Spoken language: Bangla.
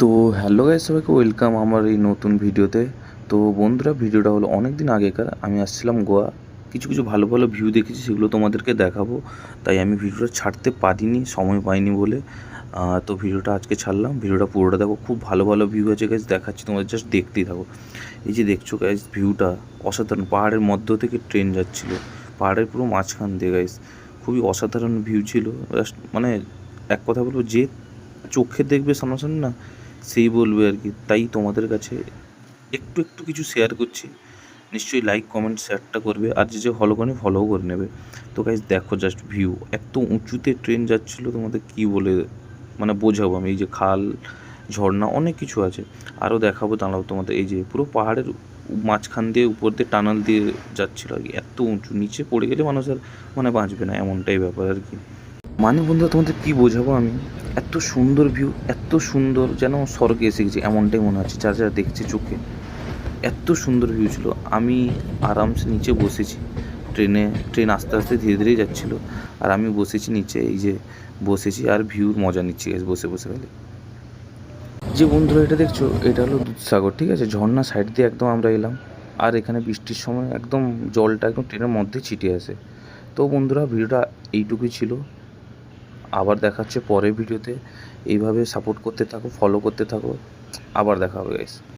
তো হ্যালো গাইস, সবাইকে ওয়েলকাম আমার এই নতুন ভিডিওতে। তো বন্ধুরা, ভিডিওটা হলো অনেক দিন আগেকার। আমি আসছিলাম গোয়া, কিছু কিছু ভালো ভালো ভিউ দেখেছি, সেগুলো তোমাদেরকে দেখাবো। তাই আমি ভিডিওটা ছাড়তে পারিনি, সময় পাইনি বলে। তো ভিডিওটা আজকে ছাড়লাম। ভিডিওটা পুরোটা দেখো, খুব ভালো ভালো ভিউ আছে গাইস, দেখাচ্ছি তোমাদের, জাস্ট দেখতেই থাকো। এই যে দেখছো গাইস, ভিউটা অসাধারণ। পাহাড়ের মধ্য থেকে ট্রেন যাচ্ছিলো, পাহাড়ের পুরো মাঝখান দিয়ে গাইস। খুবই অসাধারণ ভিউ ছিল। জাস্ট মানে এক কথা বলবো, যে চোখে দেখবে সামনাসামনি না, সেই বলবে আর কি। তাই তোমাদের কাছে একটু একটু কিছু শেয়ার করছি। নিশ্চয়ই লাইক কমেন্ট শেয়ারটা করবে, আর যে ফলো করে ফলোও করে নেবে। তো গাইজ দেখো জাস্ট ভিউ, এত উঁচুতে ট্রেন যাচ্ছিলো, তোমাদের কি বলে মানে বোঝাবো আমি। এই যে খাল, ঝর্ণা, অনেক কিছু আছে, আরও দেখাবো দাঁড়াও তোমাদের। এই যে পুরো পাহাড়ের মাঝখান দিয়ে উপর দিয়ে টানাল দিয়ে যাচ্ছিলো আর কি। এত উঁচু, নিচে পড়ে গেলে মানুষ আর মানে বাঁচবে না, এমনটাই ব্যাপার আর কি। মানে বন্ধুরা, তোমাদের কী বোঝাবো আমি। এত সুন্দর ভিউ, এত সুন্দর, যেন স্বর্গে এসে গেছি এমনটাই মনে হচ্ছে যা যা দেখছি চোখে। এত সুন্দর ভিউ ছিল। আমি আরামসে নিচে বসেছি, ট্রেন আস্তে আস্তে ধীরে ধীরেই যাচ্ছিলো, আর আমি বসেছি নিচে। এই যে বসেছি আর ভিউর মজা নিচ্ছি বসে বসে খালি। যে বন্ধুরা এটা দেখছো, এটা হলো দুধসাগর, ঠিক আছে। ঝর্ণা সাইড দিয়ে একদম আমরা এলাম, আর এখানে বৃষ্টির সময় একদম জলটা একদম ট্রেনের মধ্যে ছিটে আসে। তো বন্ধুরা, ভিডিওটা এইটুকুই ছিল। আবার দেখা হচ্ছে পরের ভিডিওতে। এইভাবে সাপোর্ট করতে থাকো, ফলো করতে থাকো। আবার দেখা হবে গাইস।